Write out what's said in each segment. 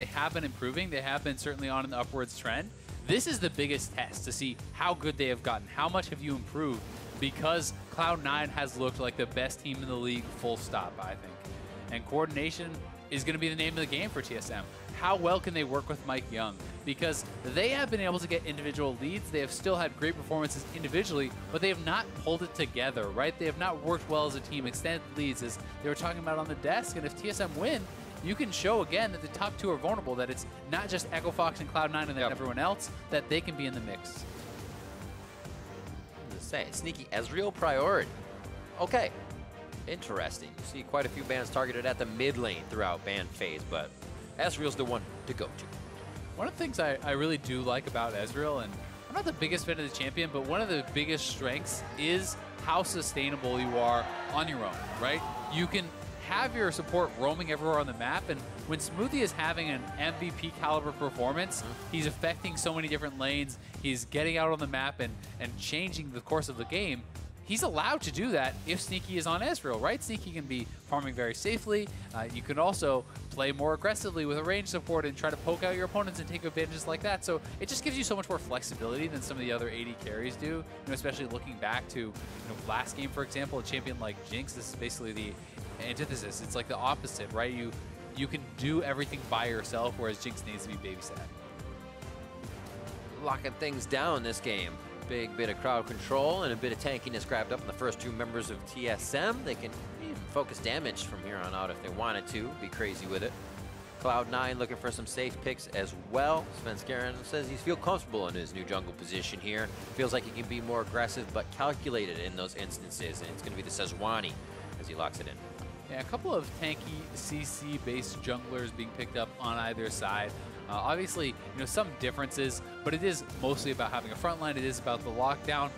They have been improving. They have been certainly on an upwards trend. This is the biggest test to see how good they have gotten. How much have you improved? Because Cloud9 has looked like the best team in the league, full stop, I think. And coordination is going to be the name of the game for TSM. How well can they work with Mike Young? Because they have been able to get individual leads. They have still had great performances individually, but they have not pulled it together, right? They have not worked well as a team, extended leads, as they were talking about on the desk. And if TSM win, you can show again that the top two are vulnerable, that it's not just Echo Fox and Cloud9 and then everyone else, that they can be in the mix. Say, sneaky Ezreal priority. Okay, interesting. You see quite a few bans targeted at the mid lane throughout ban phase, but Ezreal's the one to go to. One of the things I really do like about Ezreal, and I'm not the biggest fan of the champion, but one of the biggest strengths is how sustainable you are on your own, right? You can have your support roaming everywhere on the map, and when Smoothie is having an MVP caliber performance, he's affecting so many different lanes, he's getting out on the map and changing the course of the game. He's allowed to do that if Sneaky is on Ezreal, right? Sneaky can be farming very safely. You can also play more aggressively with a range support and try to poke out your opponents and take advantages like that. So it just gives you so much more flexibility than some of the other AD carries do. You know, especially looking back to last game, for example, a champion like Jinx. This is basically the antithesis. It's like the opposite, right? You can do everything by yourself, whereas Jinx needs to be babysat. Locking things down this game. Big bit of crowd control and a bit of tankiness grabbed up in the first two members of TSM. They can focus damage from here on out if they wanted to. Be crazy with it. Cloud9 looking for some safe picks as well. Svenskeren says he feels comfortable in his new jungle position here. Feels like he can be more aggressive but calculated in those instances, and it's going to be the Sejuani as he locks it in. Yeah, a couple of tanky CC-based junglers being picked up on either side. Obviously, some differences, but it is mostly about having a front line. It is about the lockdown.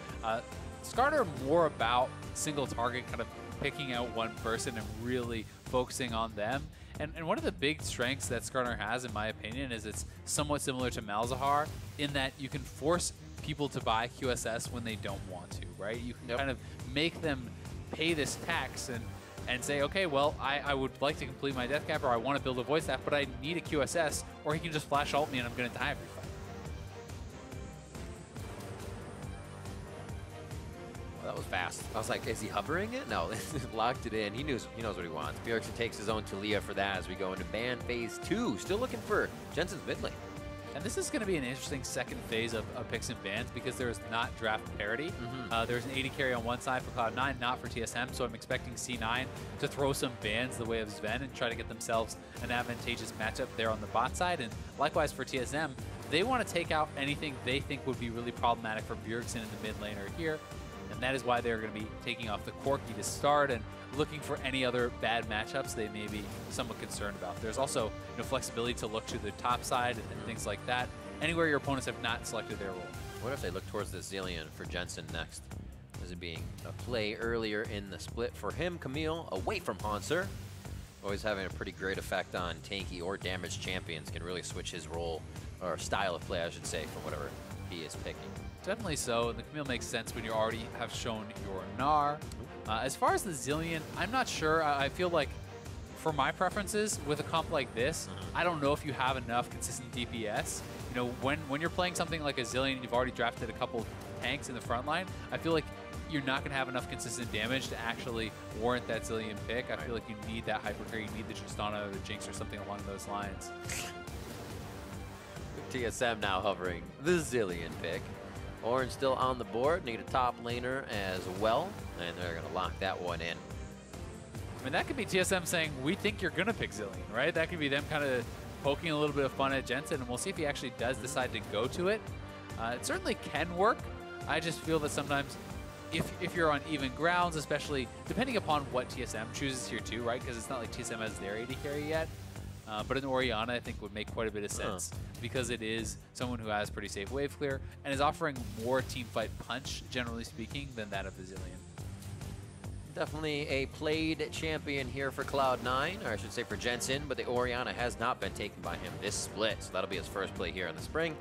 Skarner more about single target, kind of picking out one person and really focusing on them. And one of the big strengths that Skarner has, in my opinion, is it's somewhat similar to Malzahar in that you can force people to buy QSS when they don't want to, right? You can kind of make them pay this tax and say, okay, well, I would like to complete my death cap, or I want to build a voice staff, but I need a QSS, or he can just flash ult me and I'm going to die every fight. Well, that was fast. I was like, is he hovering it? No, locked it in. He knows what he wants. Bjergsen takes his own Talia for that as we go into ban phase 2. Still looking for Jensen's mid lane. And this is going to be an interesting second phase of picks and bans because there is not draft parity. There's an AD carry on one side for Cloud9, not for TSM, so I'm expecting C9 to throw some bans the way of Sven and try to get themselves an advantageous matchup there on the bot side. And likewise for TSM, they want to take out anything they think would be really problematic for Bjergsen in the mid laner here. And that is why they're going to be taking off the Corki to start and looking for any other bad matchups they may be somewhat concerned about. There's also flexibility to look to the top side and things like that, anywhere your opponents have not selected their role. What if they look towards the Zillion for Jensen next? As it being a play earlier in the split for him, Camille away from Hanser. Always having a pretty great effect on tanky or damaged champions, can really switch his role, or style of play I should say, from whatever he is picking. Definitely so. The Camille makes sense when you already have shown your Gnar. As far as the Zillion, I'm not sure. I feel like for my preferences with a comp like this, I don't know if you have enough consistent DPS. When you're playing something like a Zillion and you've already drafted a couple tanks in the front line, I feel like you're not going to have enough consistent damage to actually warrant that Zillion pick. I feel like you need that Hypercarry, you need the Tristana or the Jinx or something along those lines. TSM now hovering the Zillion pick. Orange still on the board, need a top laner as well, and they're going to lock that one in. I mean, that could be TSM saying, we think you're going to pick Zillion, right? That could be them kind of poking a little bit of fun at Jensen, and we'll see if he actually does decide to go to it. It certainly can work. I just feel that sometimes if you're on even grounds, especially depending upon what TSM chooses here too, right? Because it's not like TSM has their AD carry yet. But an Orianna, I think, would make quite a bit of sense because it is someone who has pretty safe wave clear and is offering more teamfight punch, generally speaking, than that of the Zillion. Definitely a played champion here for Cloud9, or I should say for Jensen, but the Orianna has not been taken by him this split, so that'll be his first play here in the spring.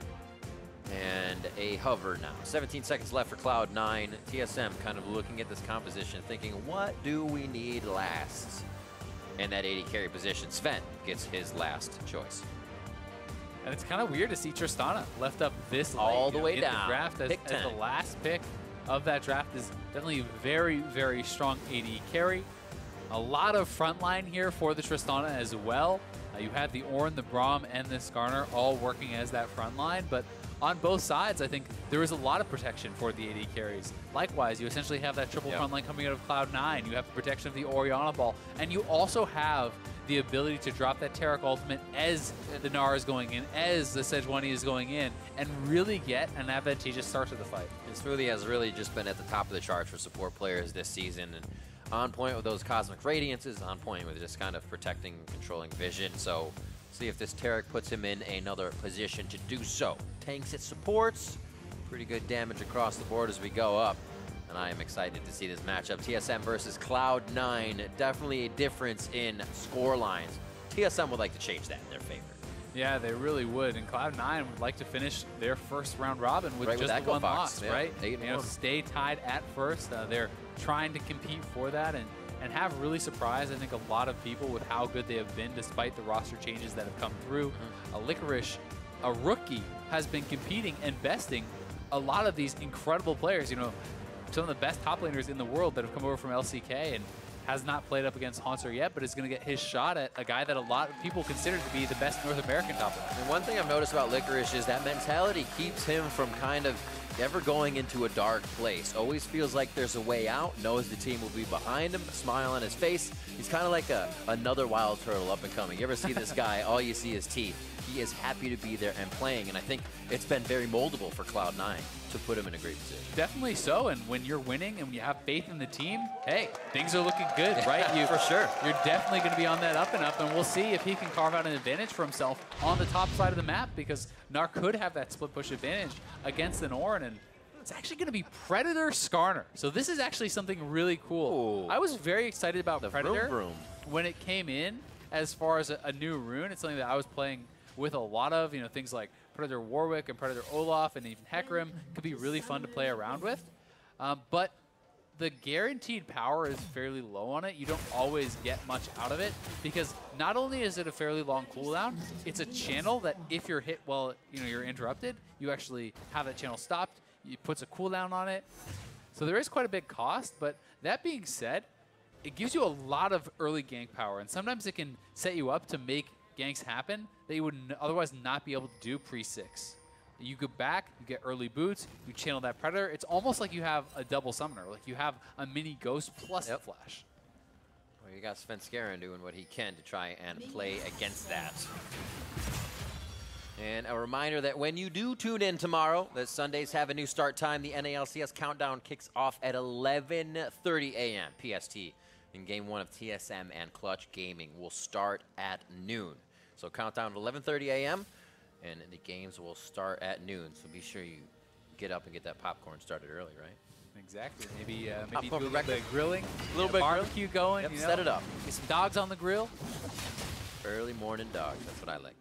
And a hover now. 17 seconds left for Cloud9. TSM kind of looking at this composition, thinking, what do we need last? In that AD carry position, Sven gets his last choice. And it's kind of weird to see Tristana left up this late, all the way in down. the draft as the last pick of that draft. Is definitely a very, very strong AD carry. A lot of frontline here for the Tristana as well. You had the Ornn, the Braum, and the Skarner all working as that front line, but on both sides, I think there is a lot of protection for the AD carries. Likewise, you essentially have that triple front line coming out of Cloud9. You have the protection of the Orianna ball, and you also have the ability to drop that Taric ultimate as the Gnar is going in, as the Sejuani is going in, and really get an advantageous start to the fight. And Smoothie has really just been at the top of the charts for support players this season, and on point with those Cosmic Radiances, on point with just kind of protecting, controlling vision. So see if this Taric puts him in another position to do so. Tanks it supports, pretty good damage across the board as we go up. And I am excited to see this matchup. TSM versus Cloud9, definitely a difference in score lines. TSM would like to change that in their favor. Yeah, they really would. And Cloud9 would like to finish their first round robin with just with the one Fox. loss, Yeah, right? 8-1. Stay tied at first. They're trying to compete for that and have really surprised, I think, a lot of people with how good they have been despite the roster changes that have come through. Licorice, a rookie, has been competing and besting a lot of these incredible players. You know, some of the best top laners in the world that have come over from LCK and has not played up against Haunter yet, but is going to get his shot at a guy that a lot of people consider to be the best North American top laner. And one thing I've noticed about Licorice is that mentality keeps him from kind of never going into a dark place. Always feels like there's a way out, knows the team will be behind him, a smile on his face. He's kind of like another wild turtle up and coming. You ever see this guy, all you see is teeth. He is happy to be there and playing, and I think it's been very moldable for Cloud9 to put him in a great position. Definitely so, and when you're winning and when you have faith in the team, hey, things are looking good, right? For sure. You're definitely going to be on that up and up, and we'll see if he can carve out an advantage for himself on the top side of the map, because Gnar could have that split push advantage against an Ornn, and it's actually going to be Predator Skarner. So this is actually something really cool. Ooh. I was very excited about The Predator vroom vroom. when it came in as far as a new rune. It's something that I was playing with a lot of, you know, things like Predator Warwick and Predator Olaf and even Hecarim could be really fun to play around with. But the guaranteed power is fairly low on it. You don't always get much out of it because not only is it a fairly long cooldown, it's a channel that if you're hit while you're interrupted, you actually have that channel stopped. It puts a cooldown on it. So there is quite a big cost, but that being said, it gives you a lot of early gank power, and sometimes it can set you up to make ganks happen that you would otherwise not be able to do pre-6. You go back, you get early boots, you channel that Predator. It's almost like you have a double summoner, like you have a mini Ghost plus a Flash. Well, you got Svenskeren doing what he can to try and play against that. And a reminder that when you do tune in tomorrow, that Sundays have a new start time. The NALCS countdown kicks off at 11:30 a.m. PST. And Game 1 of TSM and Clutch Gaming will start at noon. So countdown at 11:30 a.m. and the games will start at noon. So be sure you get up and get that popcorn started early, right? Exactly. Maybe do a Popcorn little bit of grilling, a little bit of barbecue going. Yep, you set know, it up. Get some dogs on the grill. Early morning dogs, that's what I like.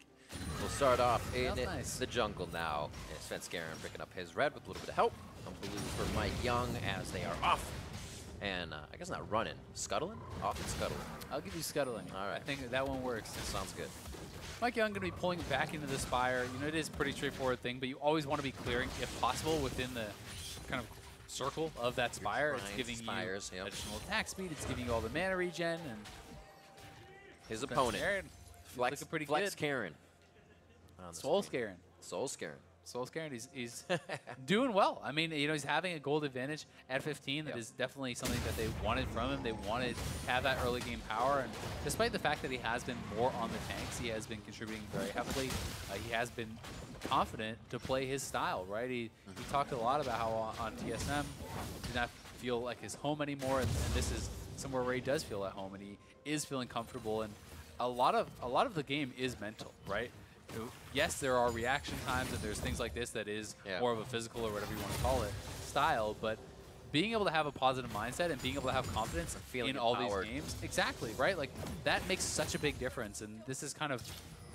We'll start off in nice. the jungle now. Svenskeren picking up his red with a little bit of help. Some blue for Mike Young as they are off. And I guess not running, scuttling? Off and scuttling. I'll give you scuttling. All right. I think that one works. That sounds good. Mike Young going to be pulling back into the Spire. You know, it is a pretty straightforward thing, but you always want to be clearing, if possible, within the kind of circle of that Spire. It's giving spires, you additional attack speed. It's giving you all the mana regen. And his opponent, looking pretty Flex good. Karen. Soulskaren. Soulskaren. He's doing well. I mean, he's having a gold advantage at 15. That is definitely something that they wanted from him. They wanted to have that early game power. And despite the fact that he has been more on the tanks, he has been contributing very heavily. He has been confident to play his style, right? He talked a lot about how on TSM he did not feel like his home anymore, and this is somewhere where he does feel at home, and he is feeling comfortable. And a lot of the game is mental, right? Yes, there are reaction times, and there's things like this that is more of a physical or whatever you want to call it style, but being able to have a positive mindset and being able to have confidence in all these games, exactly, right? Like that makes such a big difference, and this is kind of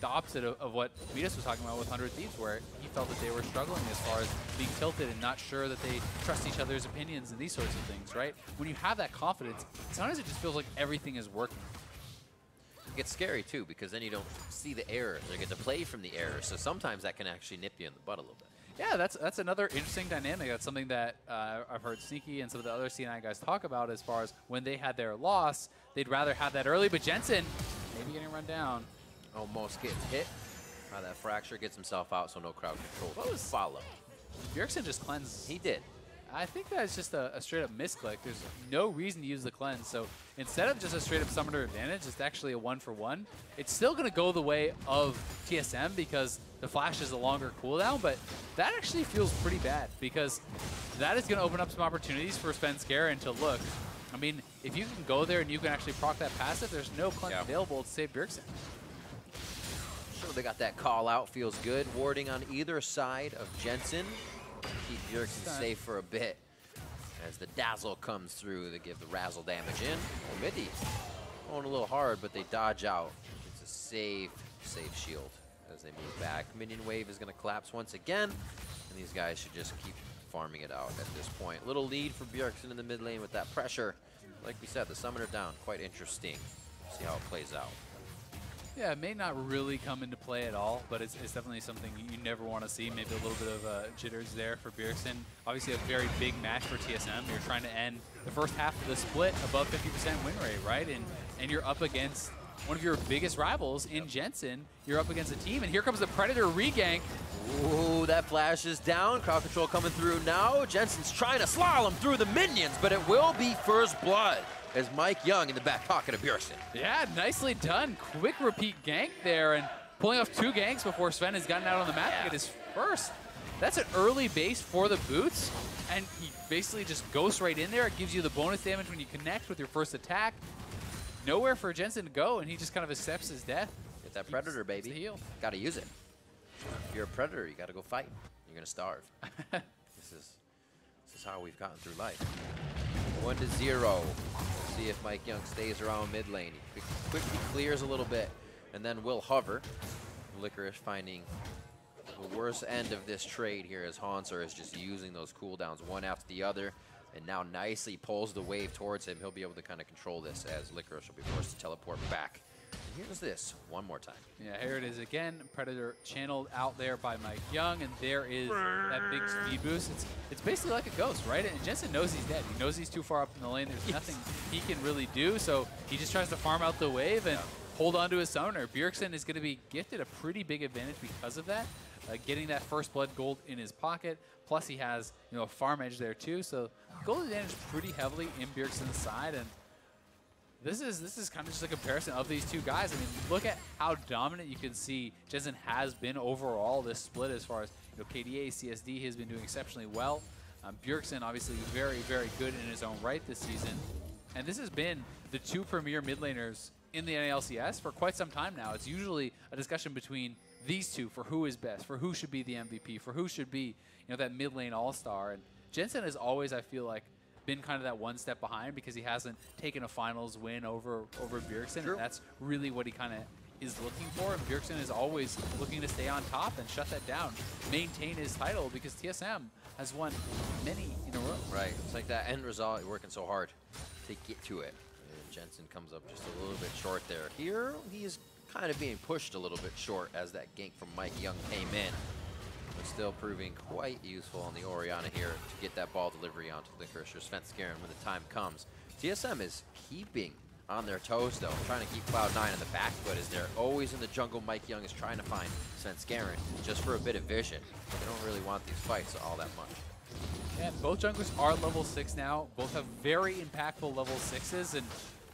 the opposite of what Vitas was talking about with 100 Thieves, where he felt that they were struggling as far as being tilted and not sure that they trust each other's opinions and these sorts of things, right? When you have that confidence, sometimes it just feels like everything is working. It gets scary too, because then you don't see the errors or get to play from the errors. So sometimes that can actually nip you in the butt a little bit. Yeah, that's another interesting dynamic. That's something that I've heard Sneaky and some of the other C9 guys talk about as far as when they had their loss, they'd rather have that early. But Jensen, maybe getting run down. Almost gets hit. That fracture gets himself out, so no crowd control. What was follow? Bjergsen just cleansed. He did. I think that's just a straight up misclick. There's no reason to use the cleanse. So instead of just a straight up summoner advantage, it's actually a 1-for-1. It's still going to go the way of TSM because the flash is a longer cooldown, but that actually feels pretty bad because that is going to open up some opportunities for Svenskeren to look. I mean, if you can go there and you can actually proc that passive, there's no cleanse available to save Bjergsen. So they got that call out, feels good. Warding on either side of Jensen. Keep Bjergsen safe for a bit as the dazzle comes through to give the razzle damage in. Oh, Midi going a little hard, but they dodge out. It's a safe shield as they move back. Minion wave is going to collapse once again, and these guys should just keep farming it out at this point. Little lead for Bjergsen in the mid lane with that pressure. Like we said, the summoner down, quite interesting. See how it plays out. Yeah, it may not really come into play at all, but it's definitely something you never want to see. Maybe a little bit of jitters there for Bjergsen. Obviously a very big match for TSM. You're trying to end the first half of the split above 50% win rate, right? And you're up against one of your biggest rivals in Jensen. You're up against a team, and here comes the Predator regank. Ooh, that flash is down. Crowd control coming through now. Jensen's trying to slalom through the minions, but it will be first blood as Mike Young in the back pocket of Bjergsen. Yeah, nicely done. Quick repeat gank there and pulling off 2 ganks before Sven has gotten out on the map to get his first. That's an early base for the boots, and he basically just goes right in there. It gives you the bonus damage when you connect with your first attack. Nowhere for Jensen to go, and he just kind of accepts his death. Get that Predator, baby. Heal. Got to use it. If you're a Predator, you got to go fight. You're going to starve. This is how we've gotten through life. 1-0. See if Mike Young stays around mid lane. He quickly clears a little bit and then will hover. Licorice finding the worst end of this trade here as Hansor is just using those cooldowns one after the other and now nicely pulls the wave towards him. He'll be able to kind of control this as Licorice will be forced to teleport back. And here's this one more time. Yeah, here it is again. Predator channeled out there by Mike Young, and there is that big speed boost. It's basically like a ghost, right? And Jensen knows he's dead. He knows he's too far up in the lane. There's nothing he can really do, so he just tries to farm out the wave and hold on to his summoner. Bjergsen is going to be gifted a pretty big advantage because of that, getting that first blood gold in his pocket. Plus, he has a farm edge there too, so gold advantage pretty heavily in Bjergsen's side. And this is kind of just a comparison of these two guys. I mean, look at how dominant you can see Jensen has been overall this split as far as KDA, CSD. He has been doing exceptionally well. Bjergsen obviously very, very good in his own right this season. And this has been the 2 premier mid laners in the NALCS for quite some time now. It's usually a discussion between these two for who is best, for who should be the MVP, for who should be that mid lane all-star. And Jensen has always, I feel like, been kind of that one step behind because he hasn't taken a finals win over Bjergsen. And that's really what he kind of is looking for. And Bjergsen is always looking to stay on top and shut that down, maintain his title, because TSM has won many in a row. Right. It's like that end result. You're working so hard to get to it. And Jensen comes up just a little bit short there. Here, he's kind of being pushed a little bit short as that gank from Mike Young came in. But still proving quite useful on the Orianna here to get that ball delivery onto Licorice or Svenskeren when the time comes. TSM is keeping on their toes, though, trying to keep Cloud9 in the back foot as they're always in the jungle. Mike Young is trying to find Svenskeren just for a bit of vision. They don't really want these fights all that much. Yeah, both junglers are level 6 now. Both have very impactful level 6s. And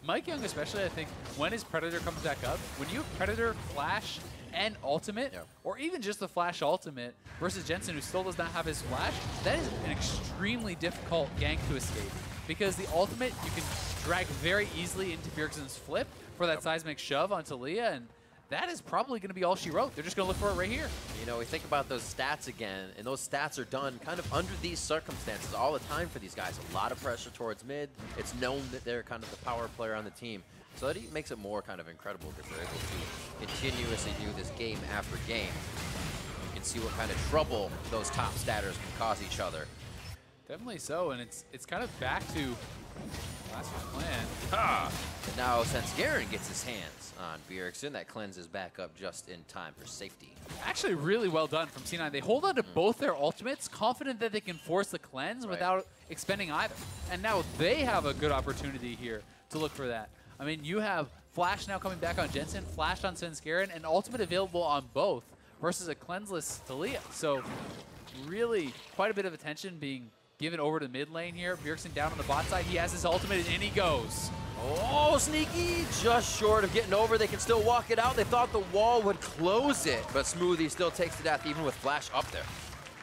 Mike Young especially, I think, when his Predator comes back up, when you have Predator, Flash, and Ultimate, or even just the Flash Ultimate versus Jensen, who still does not have his Flash, that is an extremely difficult gank to escape. Because the Ultimate, you can drag very easily into Bjergsen's flip for that seismic shove onto Leah, and that is probably going to be all she wrote. They're just going to look for it right here. We think about those stats again, and those stats are done kind of under these circumstances all the time for these guys. A lot of pressure towards mid. It's known that they're kind of the power player on the team. So that makes it more kind of incredible because they're able to continuously do this game after game. You can see what kind of trouble those top statters can cause each other. Definitely so, and it's kind of back to Master's plan. Ah! And now Svenskeren gets his hands on Bjergsen. That cleanses back up just in time for safety. Actually, really well done from C9. They hold on to both their ultimates, confident that they can force the cleanse without expending either. And now they have a good opportunity here to look for that. I mean, you have Flash now coming back on Jensen, Flash on Svenskeren, and ultimate available on both versus a cleanseless Talia. So really quite a bit of attention being given over to mid lane here. Bjergsen down on the bot side. He has his ultimate, and in he goes. Oh, Sneaky, just short of getting over. They can still walk it out. They thought the wall would close it, but Smoothie still takes to death even with Flash up there.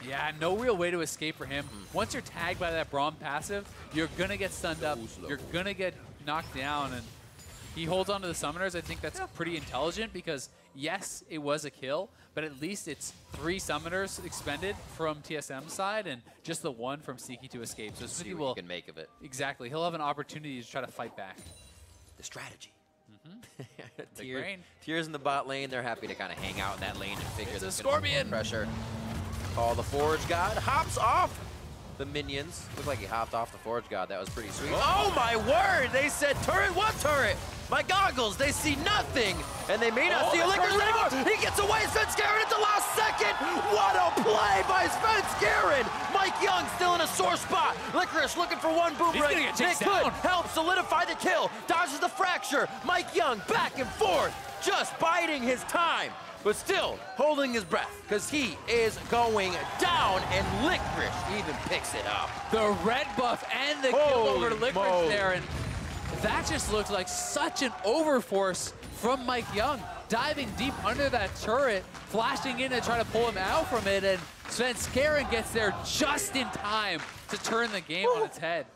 Yeah, no real way to escape for him. Once you're tagged by that Braum passive, you're going to get stunned up. You're going to get knocked down, and he holds on to the summoners. I think that's pretty intelligent because, yes, it was a kill, but at least it's 3 summoners expended from TSM's side and just the 1 from Sneaky to escape. So See Sneaky what will you can make of it. Exactly. He'll have an opportunity to try to fight back. The strategy. Brain. Tears in the bot lane. They're happy to kind of hang out in that lane and figure It's a there's gonna be more Scorpion. pressure. Call the Forge God. Hops off the minions. Looked like he hopped off the Forge God. That was pretty sweet. Oh my word! They said turret. What turret? My goggles, they see nothing, and they may not see a Licorice anymore. He gets away, Svenskeren at the last second. What a play by Svenskeren! Mike Young still in a sore spot. Licorice looking for one boomerang. He's gonna get They could help solidify the kill. Dodges the fracture. Mike Young back and forth, just biding his time, but still holding his breath, because he is going down, and Licorice even picks it up. The red buff and the kill over to Licorice there, and that just looked like such an overforce from Mike Young. Diving deep under that turret, flashing in to try to pull him out from it, and Svenskeren gets there just in time to turn the game on its head.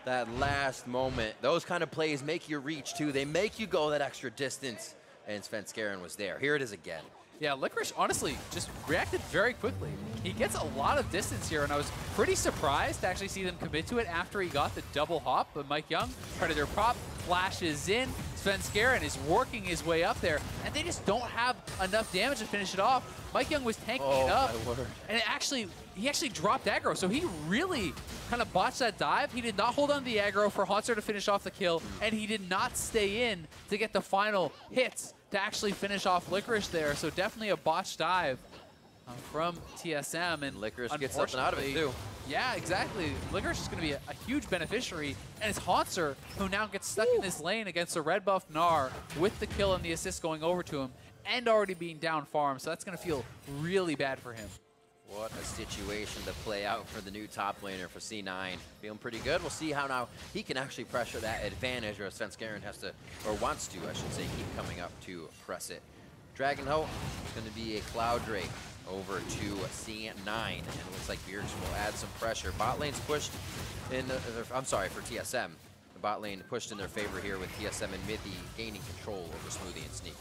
That last moment, those kind of plays make you reach too. They make you go that extra distance, and Svenskeren was there. Here it is again. Yeah, Licorice honestly just reacted very quickly. He gets a lot of distance here, and I was pretty surprised to actually see them commit to it after he got the double hop. But Mike Young, Predator pop, flashes in. Svenskeren is working his way up there, and they just don't have enough damage to finish it off. Mike Young was tanking it up, and he actually dropped aggro, so he really kind of botched that dive. He did not hold on to the aggro for Haunter to finish off the kill, and he did not stay in to get the final hits to actually finish off Licorice there. So definitely a botched dive from TSM, and Licorice gets something out of it too. Yeah, exactly. Licorice is going to be a huge beneficiary, and it's Haunter who now gets stuck in this lane against a red buff Gnar with the kill and the assist going over to him and already being down farm, so that's going to feel really bad for him. What a situation to play out for the new top laner for C9. Feeling pretty good. We'll see how now he can actually pressure that advantage, or Svenskeren has to, or wants to, I should say, keep coming up to press it. Dragonhoe is going to be a Cloud Drake over to C9, and it looks like Bjergsen will add some pressure. Bot lane's pushed in, I'm sorry, for TSM. The bot lane pushed in their favor here with TSM and Mithy gaining control over Smoothie and Sneaky.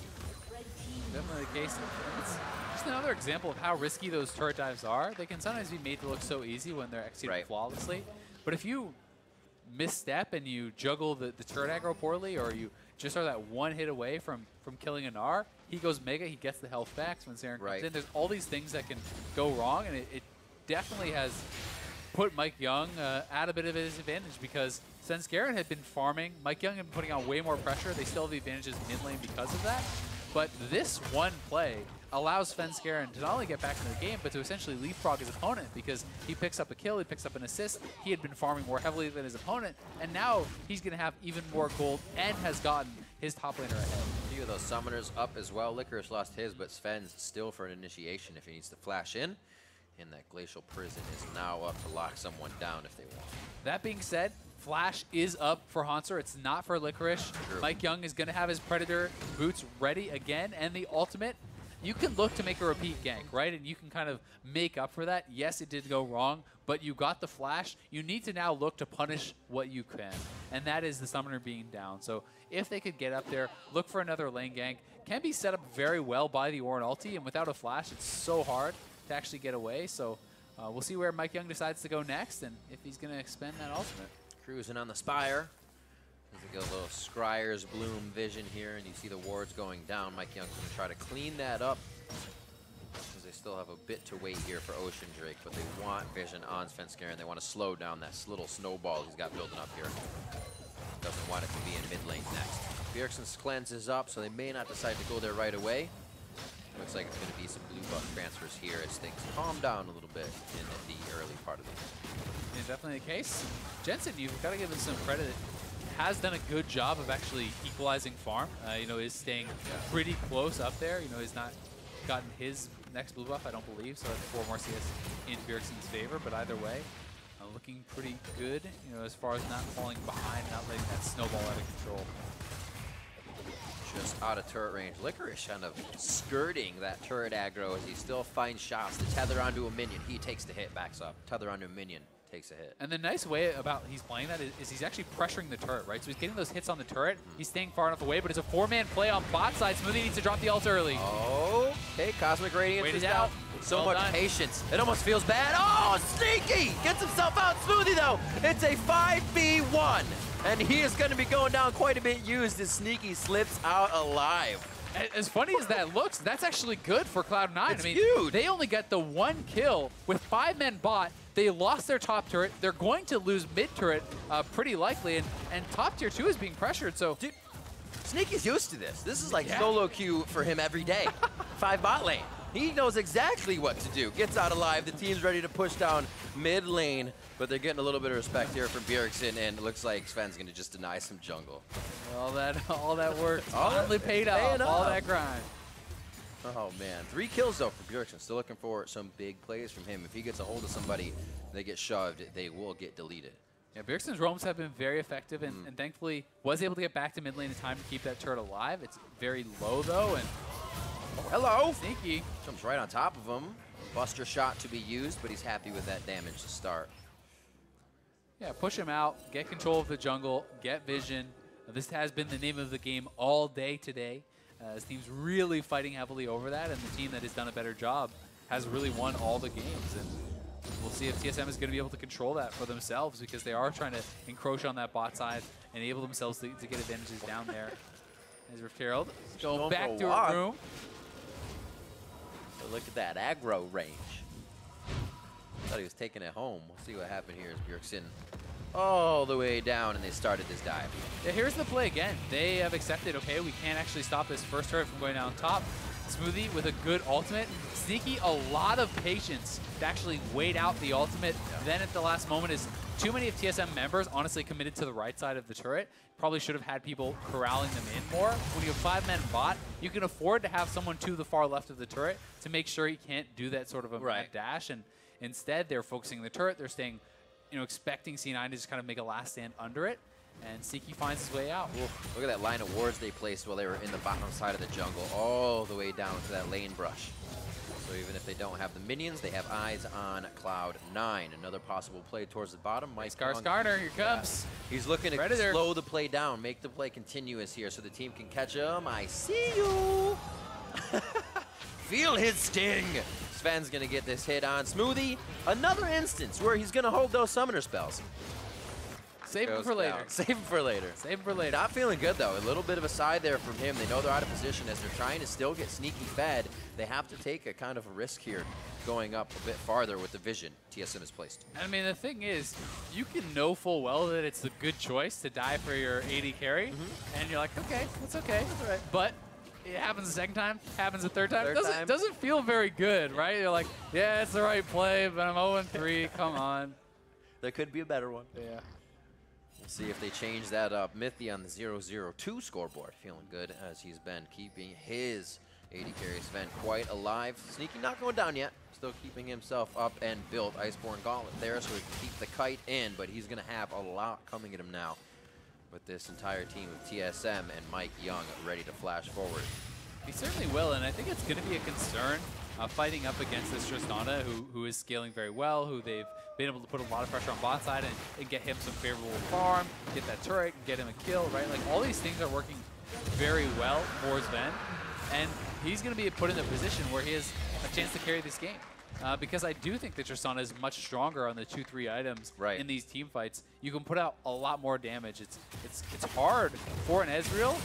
Definitely the case. It's just another example of how risky those turret dives are. They can sometimes be made to look so easy when they're executed flawlessly. But if you misstep and you juggle the turret aggro poorly, or you just are that one hit away from killing a Gnar, he goes mega, he gets the health back when Saren comes in. There's all these things that can go wrong, and it definitely has put Mike Young at a bit of a disadvantage, because Svenskeren had been farming. Mike Young had been putting on way more pressure. They still have the advantages mid lane because of that. But this one play allows Svenskeren to not only get back into the game, but to essentially leapfrog his opponent, because he picks up a kill, he picks up an assist. He had been farming more heavily than his opponent, and now he's going to have even more gold and has gotten his top laner ahead. A few of those summoners up as well. Licorice lost his, but Sven's still for an initiation if he needs to flash in. And that Glacial Prison is now up to lock someone down if they want. That being said, Flash is up for Haunter. It's not for Licorice. True. Mike Young is going to have his Predator boots ready again, and the ultimate. You can look to make a repeat gank, right? And you can kind of make up for that. Yes, it did go wrong, but you got the Flash. You need to now look to punish what you can, and that is the Summoner being down. So if they could get up there, look for another lane gank. Can be set up very well by the Ornn ulti, and without a Flash, it's so hard to actually get away. So we'll see where Mike Young decides to go next, and if he's going to expend that ultimate. Cruising on the Spire. There's a little Scryer's Bloom vision here, and you see the wards going down. Mike Young's going to try to clean that up, because they still have a bit to wait here for Ocean Drake, but they want vision on Svenskeren. They want to slow down that little snowball he's got building up here. doesn't want it to be in mid lane next. Bjergsen's cleanses up, so they may not decide to go there right away. Looks like it's going to be some blue buff transfers here as things calm down a little bit in the early part of the game. Is definitely the case. Jensen, you've got to give him some credit. Has done a good job of actually equalizing farm. You know, is staying pretty close up there. You know, he's not gotten his next blue buff, I don't believe, so that's 4 more CS in Bjergsen's favor. But either way, looking pretty good. You know, as far as not falling behind, not letting that snowball out of control. Just out of turret range. Licorice kind of skirting that turret aggro as he still finds shots to tether onto a minion. He takes the hit, backs up. Tether onto a minion, takes a hit. And the nice way about he's playing that is he's actually pressuring the turret, right? So he's getting those hits on the turret. He's staying far enough away, but it's a 4-man play on bot side. Smoothie needs to drop the ult early. Oh, okay. Cosmic Radiance is down. So well much done. Patience. It almost feels bad. Oh, Sneaky gets himself out. Smoothie, though. It's a 5v1. And he is going to be going down quite a bit used as Sneaky slips out alive. As funny as that looks, that's actually good for Cloud9. It's huge. They only got the 1 kill with 5 men bot. They lost their top turret. They're going to lose mid turret pretty likely. And top tier 2 is being pressured. So, dude, Sneaky's used to this. This is like solo queue for him every day. 5 bot lane. He knows exactly what to do. Gets out alive. The team's ready to push down mid lane. But they're getting a little bit of respect here from Bjergsen, and it looks like Sven's going to just deny some jungle. All that work finally paid off. All that grind. Oh, man. 3 kills, though, for Bjergsen. Still looking for some big plays from him. If he gets a hold of somebody, they get shoved, they will get deleted. Yeah, Bjergsen's roams have been very effective, and thankfully was able to get back to mid lane in time to keep that turret alive. It's very low, though, and hello. Sneaky jumps right on top of him. Buster shot to be used, but he's happy with that damage to start. Yeah, push him out, get control of the jungle, get vision. This has been the name of the game all day today. This team's really fighting heavily over that, and the team that has done a better job has really won all the games. And we'll see if TSM is going to be able to control that for themselves, because they are trying to encroach on that bot side, enable themselves to get advantages down there. As Rift Herald going back to her room. So look at that aggro range. Thought he was taking it home. We'll see what happened here as Bjergsen all the way down, and they started this dive. Yeah, here's the play again. They have accepted, okay, we can't actually stop this first turret from going down top. Smoothie with a good ultimate. Sneaky, a lot of patience to actually wait out the ultimate. Then at the last moment is too many of TSM members honestly committed to the right side of the turret. Probably should have had people corralling them in more. When you have 5-men bot, you can afford to have someone to the far left of the turret to make sure he can't do that sort of a mad dash. And instead, they're focusing the turret. They're staying, you know, expecting C9 to just kind of make a last stand under it. And Sneaky finds his way out. Oof, look at that line of wards they placed while they were in the bottom side of the jungle, all the way down to that lane brush. So even if they don't have the minions, they have eyes on Cloud9. Another possible play towards the bottom. Skarner, here comes. He's looking to Predator. slow the play down, make the play continuous here so the team can catch him. I see you. Feel his sting. Sven's going to get this hit on Smoothie. Another instance where he's going to hold those summoner spells. Save him for later. Save him for later. Save him for later. Not feeling good, though. A little bit of a side there from him. They know they're out of position as they're trying to still get Sneaky fed. They have to take a kind of a risk here going up a bit farther with the vision TSM has placed. I mean, the thing is, you can know full well that it's a good choice to die for your AD carry, and you're like, okay, that's okay. That's all right. But it happens the second time, happens the third time. Doesn't feel very good, right? You're like, yeah, it's the right play, but I'm 0-3, come on. There could be a better one. Yeah. We'll see if they change that up. Mithy on the 0-0-2 scoreboard, feeling good as he's been keeping his AD carry Sven quite alive. Sneaky not going down yet, still keeping himself up and built. Iceborne Gauntlet there so he can keep the kite in, but he's going to have a lot coming at him now with this entire team of TSM and Mike Young ready to flash forward. He certainly will, and I think it's going to be a concern fighting up against this Tristana, who is scaling very well, who they've been able to put a lot of pressure on bot side and get him some favorable farm, get that turret, get him a kill, right? Like, all these things are working very well for Sven, and he's going to be put in a position where he has a chance to carry this game. Because I do think that Tristana is much stronger on the 2-3 items in these team fights. You can put out a lot more damage. It's hard for an Ezreal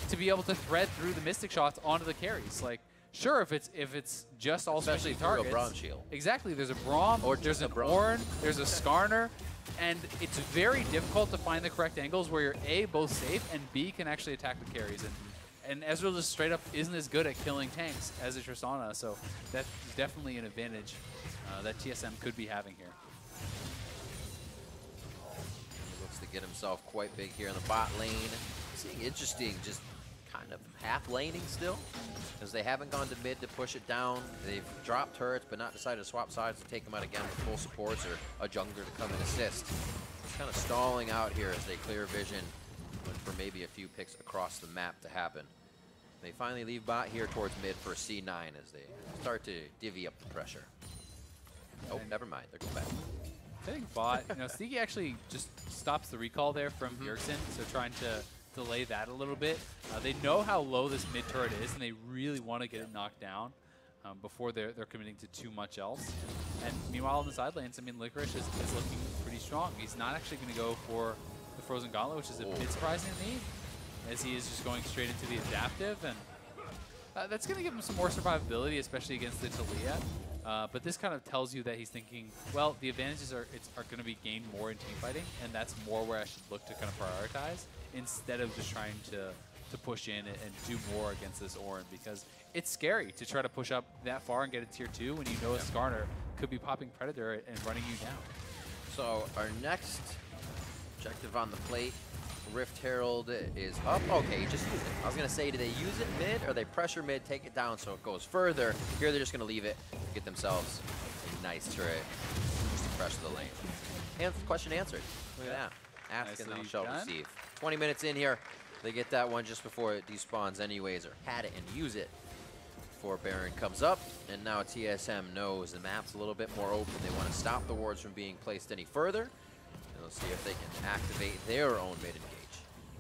to be able to thread through the Mystic shots onto the carries. Like, Sure, if it's just all Especially specialty through a targets. Braum shield. Exactly. There's a Braum, Or there's just an a Braum. Ornn, there's a Skarner, and it's very difficult to find the correct angles where you're A, both safe, and B, can actually attack the carries. And Ezreal just straight up isn't as good at killing tanks as a Tristana, so that's definitely an advantage that TSM could be having here. He looks to get himself quite big here in the bot lane. Seeing interesting, just kind of half laning still, as they haven't gone to mid to push it down. They've dropped turrets, but not decided to swap sides to take them out again with full supports or a jungler to come and assist. It's kind of stalling out here as they clear vision for maybe a few picks across the map to happen. They finally leave bot here towards mid for C9 as they start to divvy up the pressure. Oh, never mind. They're going back. I think bot, Sneaky actually just stops the recall there from Bjergsen, so trying to delay that a little bit. They know how low this mid turret is, and they really want to get it knocked down before they're committing to too much else. And meanwhile, in the side lanes, I mean, Licorice is looking pretty strong. He's not actually going to go for the Frozen Gauntlet, which is a bit surprising to me, as he is just going straight into the adaptive, and that's going to give him some more survivability, especially against the Talia. But this kind of tells you that he's thinking, well, the advantages are going to be gained more in team fighting, and that's more where I should look to kind of prioritize instead of just trying to push in and do more against this Ornn, because it's scary to try to push up that far and get a tier 2 when you know a Skarner could be popping Predator and running you down. So our next objective on the plate, Rift Herald is up. Okay, just use it. I was going to say, do they use it mid or they pressure mid, take it down so it goes further? Here they're just going to leave it, get themselves a nice turret just to pressure the lane. Question answered. Look at that. Ask and thou shalt receive. 20 minutes in here. They get that one just before it despawns anyways, or had it and use it before Baron comes up. And now TSM knows the map's a little bit more open. They want to stop the wards from being placed any further. And they'll see if they can activate their own mid-engage.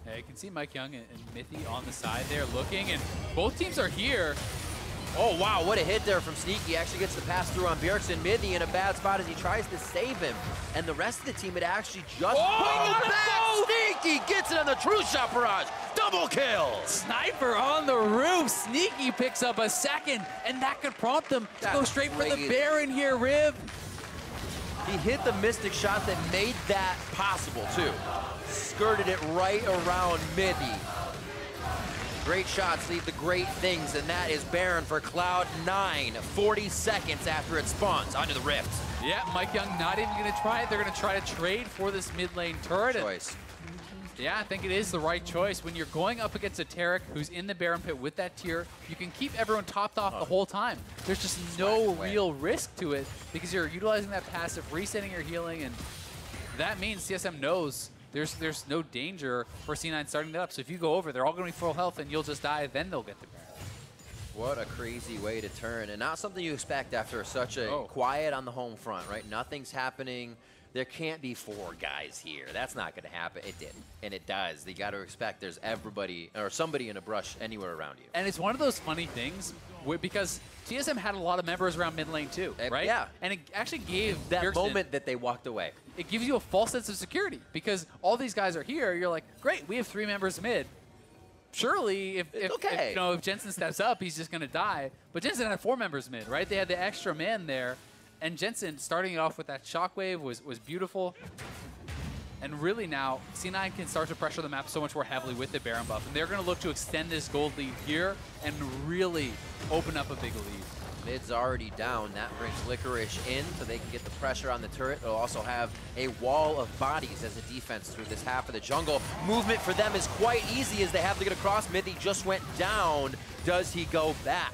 Yeah, you can see Mike Young and Mithy on the side there looking, and both teams are here. Oh, wow, what a hit there from Sneaky. Actually gets the pass through on Bjergsen. Mithy in a bad spot as he tries to save him. And the rest of the team had actually just bring it back. Sneaky gets it on the true shot barrage. Double kill. Sniper on the roof. Sneaky picks up a second, and that could prompt them to go straight for the Baron here, Riv. He hit the Mystic shot that made that possible, too. Skirted it right around Mithy. Great shots lead to great things, and that is Baron for Cloud9. 40 seconds after it spawns onto the Rift. Yeah, Mike Young not even going to try it. They're going to try to trade for this mid lane turret. Choice. Yeah, I think it is the right choice. When you're going up against a Taric who's in the Baron pit with that tier, you can keep everyone topped off the whole time. There's just no real risk to it because you're utilizing that passive, resetting your healing, and that means TSM knows there's no danger for C9 starting that up. So if you go over, they're all going to be full health and you'll just die, then they'll get the Baron. What a crazy way to turn, and not something you expect after such a quiet on the home front, right? Nothing's happening. There can't be 4 guys here. That's not going to happen. It did, and it does. You got to expect there's everybody or somebody in a brush anywhere around you. And it's one of those funny things because TSM had a lot of members around mid lane too, right? Yeah. And it actually gave that Bjergsen, moment that they walked away. It gives you a false sense of security because all these guys are here. You're like, great, we have 3 members mid. Surely, if Jensen steps up, he's just going to die. But Jensen had 4 members mid, right? They had the extra man there. And Jensen, starting it off with that shockwave was beautiful. And really now, C9 can start to pressure the map so much more heavily with the Baron buff. And they're going to look to extend this gold lead here and really open up a big lead. Mid's already down. That brings Licorice in so they can get the pressure on the turret. They'll also have a wall of bodies as a defense through this half of the jungle. Movement for them is quite easy as they have to get across. Mithy just went down. Does he go back?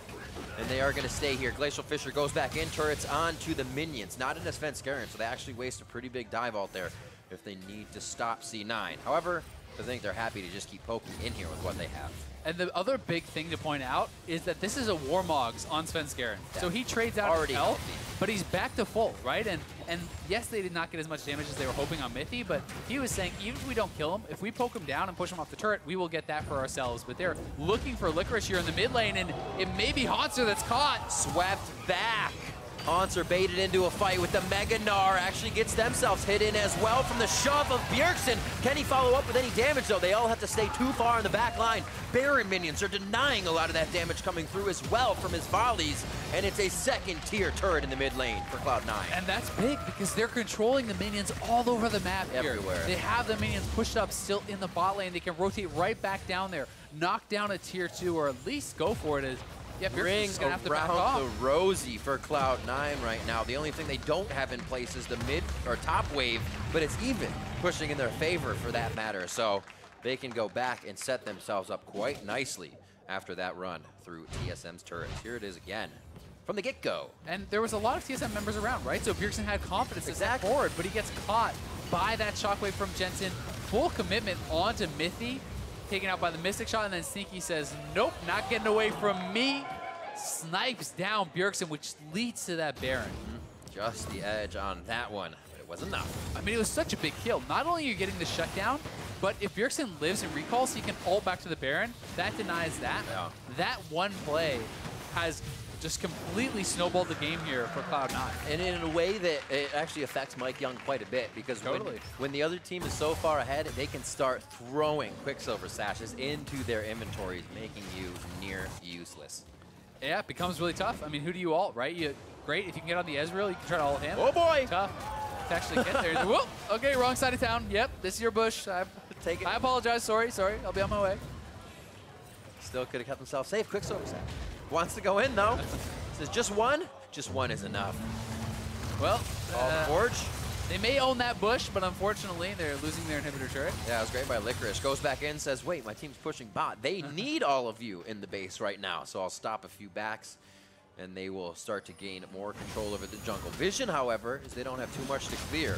And they are going to stay here. Glacial Fissure goes back in. Turrets onto the minions. Not in a Svenskeren, so they actually waste a pretty big dive out there if they need to stop C9. However, I think they're happy to just keep poking in here with what they have. And the other big thing to point out is that this is a Warmogs on Svenskeren. So he trades out his health, but he's back to full, right? And yes, they did not get as much damage as they were hoping on Mithy, but he was saying even if we don't kill him, if we poke him down and push him off the turret, we will get that for ourselves. But they're looking for Licorice here in the mid lane, and it may be Hauntzer that's caught. Swept back Haunts are baited into a fight with the Mega Gnar. Actually gets themselves hit in as well from the shove of Bjergsen. Can he follow up with any damage, though? They all have to stay too far in the back line. Baron minions are denying a lot of that damage coming through as well from his volleys. And it's a second-tier turret in the mid lane for Cloud9. And that's big because they're controlling the minions all over the map here. Everywhere. They have the minions pushed up still in the bot lane. They can rotate right back down there, knock down a tier 2, or at least go for it. Yeah, Ring gonna have to back around off. the Rosie for Cloud9 right now. The only thing they don't have in place is the mid or top wave, but it's even pushing in their favor for that matter. So they can go back and set themselves up quite nicely after that run through TSM's turrets. Here it is again from the get-go. And there was a lot of TSM members around, right? So Bjergsen had confidence to step Exactly. forward, but he gets caught by that shockwave from Jensen. Full commitment onto Mythy, taken out by the Mystic Shot, and then Sneaky says, nope, not getting away from me. Snipes down Bjergsen, which leads to that Baron. Just the edge on that one, but it was enough. I mean, it was such a big kill. Not only are you getting the shutdown, but if Bjergsen lives and recalls, he can ult back to the Baron. That denies that. Yeah. That one play has just completely snowballed the game here for Cloud9. And in a way that it actually affects Mike Young quite a bit, because when the other team is so far ahead, they can start throwing Quicksilver Sashes into their inventories, making you near useless. Yeah, it becomes really tough. I mean, who do you ult, right? Great, if you can get on the Ezreal, you can try to ult him. Oh boy! Tough to actually get there. Whoop, okay, wrong side of town. Yep, this is your bush. Take it. I apologize, sorry, I'll be on my way. Still could have kept himself safe. Quicksilver Sash. Wants to go in though. Says just one? Just one is enough. Well, Forge. They may own that bush, but unfortunately, they're losing their inhibitor turret. Yeah, it was great by Licorice. Goes back in, says, wait, my team's pushing bot. They need all of you in the base right now, so I'll stop a few backs, and they will start to gain more control over the jungle. Vision, however, is they don't have too much to clear,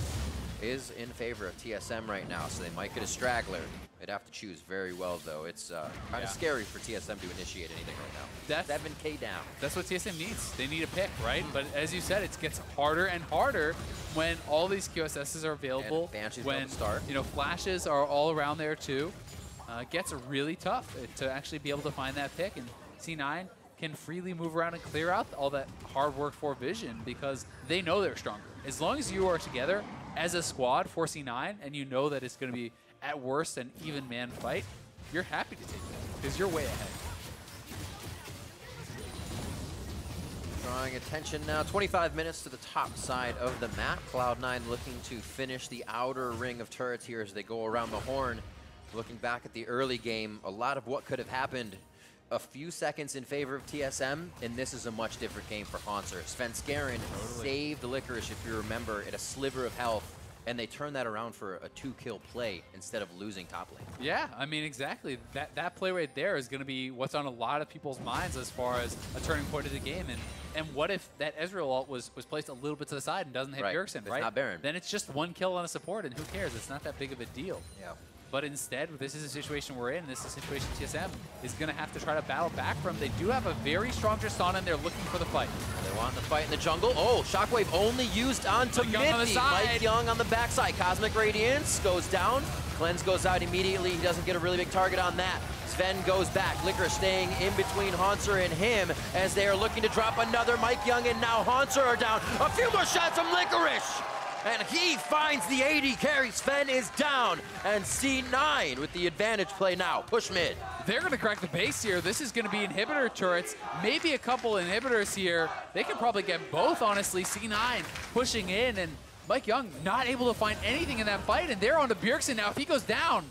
is in favor of TSM right now, so they might get a straggler. They'd have to choose very well, though. It's kind of scary for TSM to initiate anything right now. That's 7K down. That's what TSM needs. They need a pick, right? But as you said, it gets harder and harder when all these QSSs are available. When flashes are all around there too. It gets really tough to actually be able to find that pick. And C9 can freely move around and clear out all that hard work for Vision because they know they're stronger. As long as you are together as a squad for C9 and you know that it's going to be at worst an even man fight, you're happy to take that because you're way ahead. Drawing attention now, 25 minutes to the top side of the map. Cloud9 looking to finish the outer ring of turrets here as they go around the horn. Looking back at the early game, a lot of what could have happened a few seconds in favor of TSM, and this is a much different game for Haunter. Svenskeren saved the Licorice, if you remember, at a sliver of health, and they turned that around for a 2-kill play instead of losing top lane. Yeah, I mean, exactly. That play right there is going to be what's on a lot of people's minds as far as a turning point of the game. And what if that Ezreal ult was placed a little bit to the side and doesn't hit Bjergsen, right? It's not Baron. Then it's just one kill on a support, and who cares? It's not that big of a deal. Yeah. But instead, this is a situation we're in. This is a situation TSM is going to have to try to battle back from. They do have a very strong Tristana, and they're looking for the fight. They want the fight in the jungle. Oh, Shockwave only used onto Mythy. Mike Young on the backside. Cosmic Radiance goes down. Cleanse goes out immediately. He doesn't get a really big target on that. Sven goes back. Licorice staying in between Haunter and him as they are looking to drop another. Mike Young and now Haunter are down. A few more shots from Licorice! And he finds the 80 carry. Sven is down. And C9 with the advantage play now. Push mid. They're going to crack the base here. This is going to be inhibitor turrets. Maybe a couple inhibitors here. They can probably get both, honestly. C9 pushing in, and Mike Young not able to find anything in that fight. And they're on to Bjergsen now. If he goes down,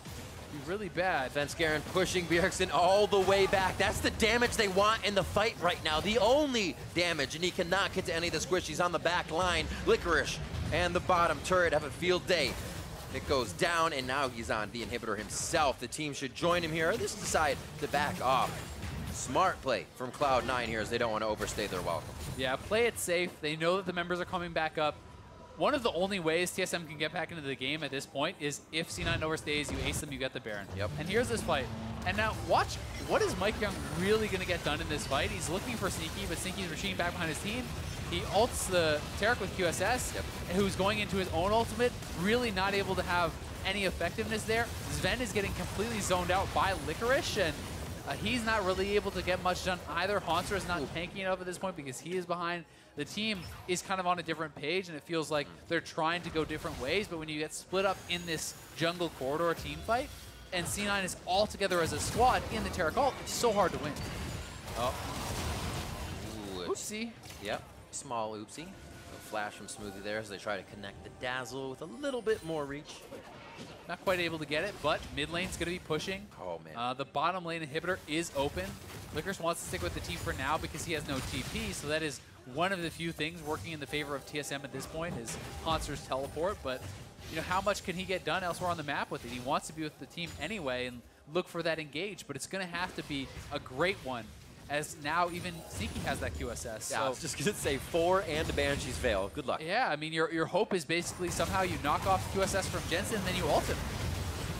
it'd be really bad. Svenskeren pushing Bjergsen all the way back. That's the damage they want in the fight right now. The only damage, and he cannot get to any of the squishies on the back line. Licorice and the bottom turret have a field day. It goes down, and now he's on the inhibitor himself. The team should join him here, or just decide to back off. Smart play from Cloud9 here, as they don't want to overstay their welcome. Yeah, play it safe. They know that the members are coming back up. One of the only ways TSM can get back into the game at this point is if C9 overstays, you ace them, you get the Baron. Yep. And here's this fight. And now watch, what is Mike Young really going to get done in this fight? He's looking for Sneaky, but Sneaky's retreating back behind his team. He ults the Taric with QSS, who's going into his own ultimate, really not able to have any effectiveness there. Sven is getting completely zoned out by Licorice, and He's not really able to get much done either. Haunter is not tanking enough at this point because he is behind. The team is kind of on a different page, and it feels like they're trying to go different ways. But when you get split up in this jungle corridor team fight, and C9 is all together as a squad in the Terra Cult, it's so hard to win. Oh. Oopsie. Yep, small oopsie. A flash from Smoothie there as they try to connect the Dazzle with a little bit more reach. Not quite able to get it, but mid lane's going to be pushing. Oh, man. The bottom lane inhibitor is open. Licorice wants to stick with the team for now because he has no TP, so that is one of the few things working in the favor of TSM at this point is Haunter's teleport, but how much can he get done elsewhere on the map with it? He wants to be with the team anyway and look for that engage, but it's going to have to be a great one, as now even Sneaky has that QSS. Yeah, so I was just going to say 4 and Banshee's Veil. Good luck. Yeah, I mean, your hope is basically somehow you knock off QSS from Jensen and then you ult him.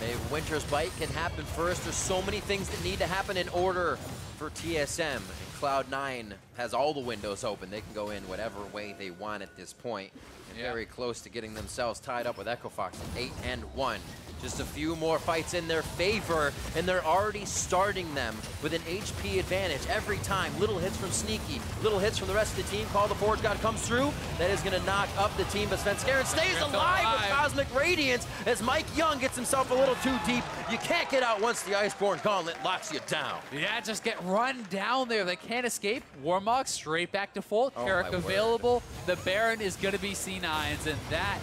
A Winter's Bite can happen first. There's so many things that need to happen in order for TSM. And Cloud9 has all the windows open. They can go in whatever way they want at this point. And very close to getting themselves tied up with Echo Fox at 8-1. Just a few more fights in their favor, and they're already starting them with an HP advantage every time. Little hits from Sneaky, little hits from the rest of the team. Call the Forge God comes through. That is going to knock up the team, but Svenskeren stays alive with Cosmic Radiance as Mike Young gets himself a little too deep. You can't get out once the Iceborne Gauntlet locks you down. Yeah, just get run down there. They can't escape. Warmog straight back to full. Carrick available. The Baron is going to be C9's, and that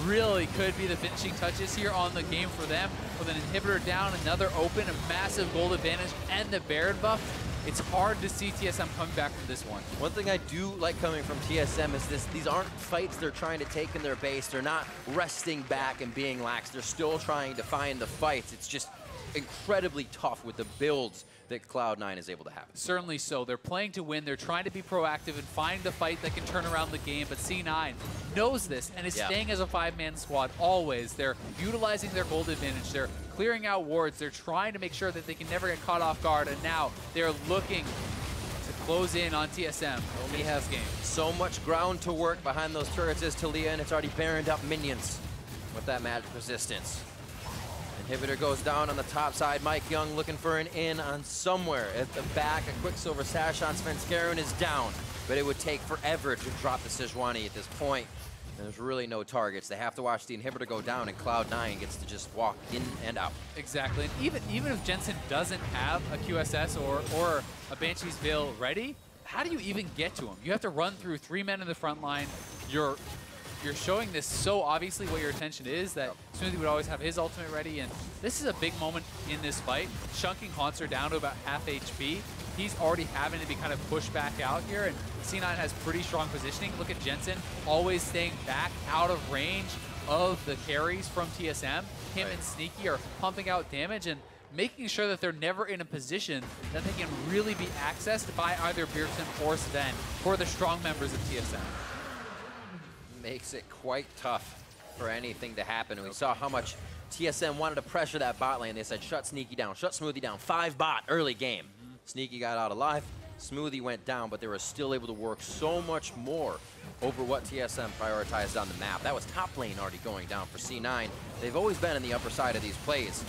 really could be the finishing touches here on the game for them. With an inhibitor down, another open, a massive gold advantage, and the Baron buff. It's hard to see TSM coming back from this one. One thing I do like coming from TSM is these aren't fights they're trying to take in their base. They're not resting back and being lax. They're still trying to find the fights. It's just incredibly tough with the builds that Cloud9 is able to have. Certainly so. They're playing to win. They're trying to be proactive and find the fight that can turn around the game, but C9 knows this and is staying as a 5-man squad always. They're utilizing their gold advantage. They're clearing out wards. They're trying to make sure that they can never get caught off guard, and now they're looking to close in on TSM. Only have game. So much ground to work behind those turrets is Talia, and it's already baroned up minions with that magic resistance. Inhibitor goes down on the top side. Mike Young looking for an in on somewhere. At the back, a Quicksilver sash on Svenskeren is down, but it would take forever to drop the Sejuani at this point. There's really no targets. They have to watch the inhibitor go down, and Cloud9 gets to just walk in and out. Exactly. And even if Jensen doesn't have a QSS or a Banshee's Veil ready, how do you even get to him? You have to run through 3 men in the front line. You're showing this so obviously what your intention is that Smoothie would always have his ultimate ready, and this is a big moment in this fight. Chunking Haunter down to about half HP. He's already having to be kind of pushed back out here, and C9 has pretty strong positioning. Look at Jensen always staying back out of range of the carries from TSM. Him and Sneaky are pumping out damage and making sure that they're never in a position that they can really be accessed by either Bjergsen or Sven for the strong members of TSM. Makes it quite tough for anything to happen. We saw how much TSM wanted to pressure that bot lane. They said, shut Sneaky down, shut Smoothie down. 5 bot early game. Sneaky got out alive. Smoothie went down, but they were still able to work so much more over what TSM prioritized on the map. That was top lane already going down for C9. They've always been on the upper side of these plays,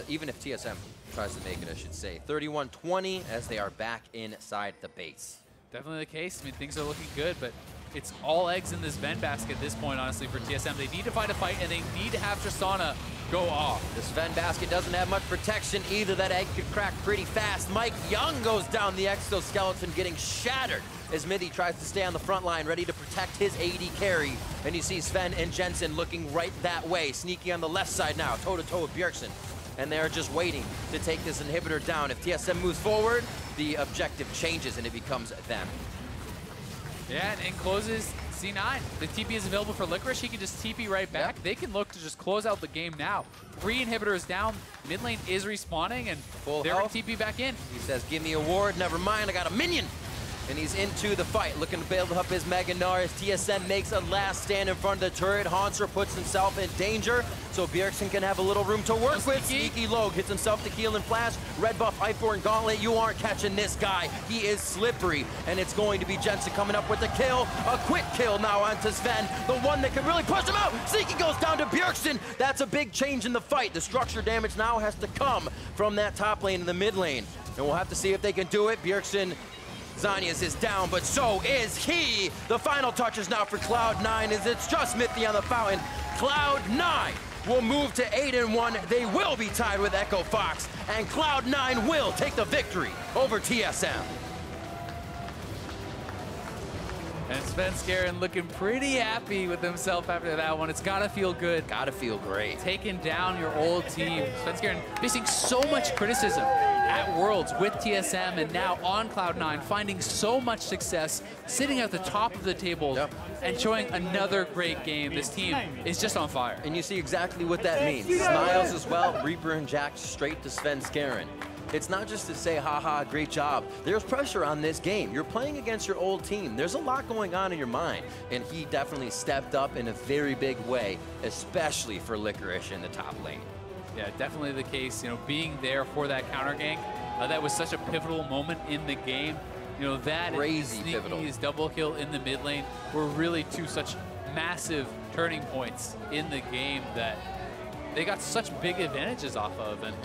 even if TSM tries to make it, I should say. 31-20 as they are back inside the base. Definitely the case. I mean, things are looking good, but it's all eggs in this Ven basket at this point, honestly, for TSM. They need to find a fight, and they need to have Tristana go off. This Ven basket doesn't have much protection either. That egg could crack pretty fast. Mike Young goes down the exoskeleton, getting shattered as Mithy tries to stay on the front line, ready to protect his AD carry. And you see Sven and Jensen looking right that way. Sneaky on the left side now, toe-to-toe with Bjergsen. And they're just waiting to take this inhibitor down. If TSM moves forward, the objective changes and it becomes them. Yeah, and in closes C9. The TP is available for Licorice. He can just TP right back. They can look to just close out the game now. 3 inhibitors down. Mid lane is respawning, and they're going to TP back in. He says, give me a ward. Never mind, I got a minion. And he's into the fight, looking to build up his Mega Gnar as TSM makes a last stand in front of the turret. Haunter puts himself in danger, so Bjergsen can have a little room to work with. Sneaky Logue hits himself to heal and flash. Red buff, Ifor, and Gauntlet. You aren't catching this guy. He is slippery, and it's going to be Jensen coming up with the kill. A quick kill now onto Sven, the one that can really push him out. Sneaky goes down to Bjergsen. That's a big change in the fight. The structure damage now has to come from that top lane and the mid lane. And we'll have to see if they can do it. Bjergsen, Zanyas is down, but so is he. The final touches now for Cloud9 as it's just Mithy on the fountain. Cloud9 will move to 8-1. They will be tied with Echo Fox, and Cloud9 will take the victory over TSM. And Svenskeren looking pretty happy with himself after that one. It's gotta feel good. Gotta feel great. Taking down your old team. Svenskeren facing so much criticism at Worlds with TSM and now on Cloud9, finding so much success, sitting at the top of the table and showing another great game. This team is just on fire. And you see exactly what that means. Smiles as well, Reaper and Jack straight to Svenskeren. It's not just to say, haha, great job. There's pressure on this game. You're playing against your old team. There's a lot going on in your mind. And he definitely stepped up in a very big way, especially for Licorice in the top lane. Yeah, definitely the case. You know, being there for that counter gank, that was such a pivotal moment in the game. You know, that crazy pivotal. Sneaky's double kill in the mid lane were really two such massive turning points in the game that they got such big advantages off of. And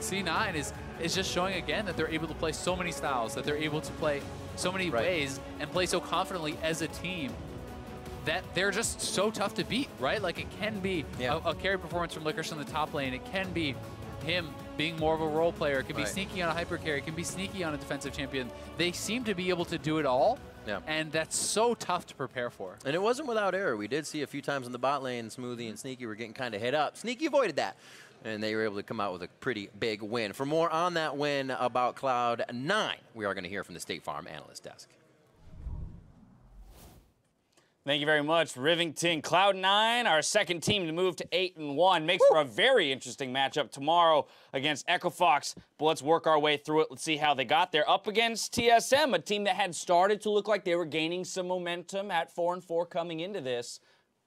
C9 is just showing again that they're able to play so many styles, that they're able to play so many ways and play so confidently as a team that they're just so tough to beat, right? Like it can be a carry performance from Licorice in the top lane. It can be him being more of a role player. It can be sneaky on a hyper carry. It can be sneaky on a defensive champion. They seem to be able to do it all. And that's so tough to prepare for. And it wasn't without error. We did see a few times in the bot lane, Smoothie and Sneaky were getting kind of hit up. Sneaky avoided that, and they were able to come out with a pretty big win. For more on that win about Cloud9, we are going to hear from the State Farm analyst desk. Thank you very much, Rivington. Cloud9, our second team to move to 8-1. Makes for a very interesting matchup tomorrow against Echo Fox. But let's work our way through it. Let's see how they got there. Up against TSM, a team that had started to look like they were gaining some momentum at 4-4 coming into this.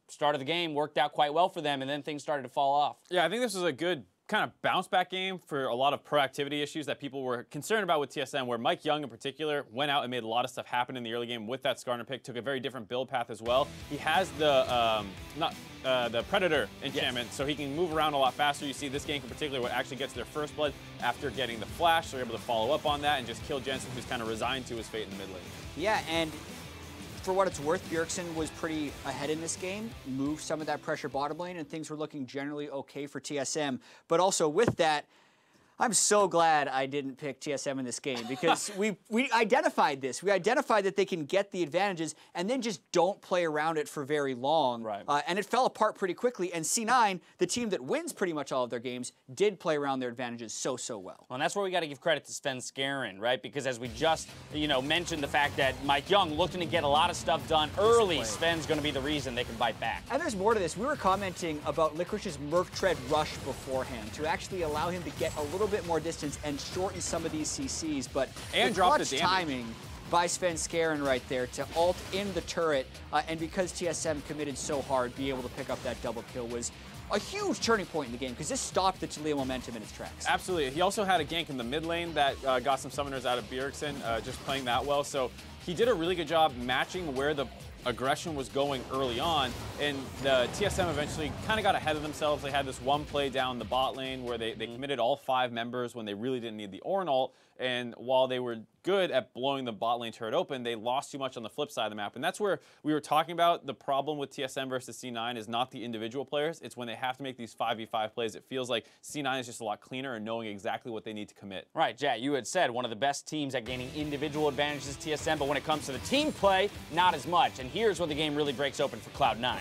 Start of the game worked out quite well for them, and then things started to fall off. Yeah, I think this was a good kind of bounce back game for a lot of proactivity issues that people were concerned about with TSM, where Mike Young in particular went out and made a lot of stuff happen in the early game with that Skarner pick, took a very different build path as well. He has the the Predator enchantment, so he can move around a lot faster. You see this game in particular, what actually gets their first blood after getting the flash. They're able to follow up on that and just kill Jensen, who's kind of resigned to his fate in the mid lane. Yeah, and for what it's worth, Bjergsen was pretty ahead in this game, moved some of that pressure bottom lane, and things were looking generally okay for TSM. But also with that, I'm so glad I didn't pick TSM in this game because we identified this. We identified that they can get the advantages and then just don't play around it for very long. Right. And it fell apart pretty quickly. And C9, the team that wins pretty much all of their games, did play around their advantages so well. Well, and that's where we got to give credit to Svenskeren, right? Because as we just, mentioned the fact that Mike Young looking to get a lot of stuff done early, Sven's going to be the reason they can bite back. And there's more to this. We were commenting about Licorice's Merc Tread rush beforehand to actually allow him to get a little bit more distance and shorten some of these CCs, but drop clutch timing by Svenskeren right there to ult in the turret, and because TSM committed so hard, be able to pick up that double kill was a huge turning point in the game because this stopped the Taliyah momentum in its tracks. Absolutely. He also had a gank in the mid lane that got some summoners out of Bjergsen, just playing that well. So he did a really good job matching where the aggression was going early on, and the TSM eventually kind of got ahead of themselves. They had this one play down the bot lane where they committed all 5 members when they really didn't need the Ornn ult, and while they were good at blowing the bot lane turret open, they lost too much on the flip side of the map. And that's where we were talking about the problem with TSM versus C9 is not the individual players, it's when they have to make these 5v5 plays. It feels like C9 is just a lot cleaner and knowing exactly what they need to commit. Right, Jack, you had said one of the best teams at gaining individual advantages is TSM, but when it comes to the team play, not as much. And here's where the game really breaks open for Cloud9.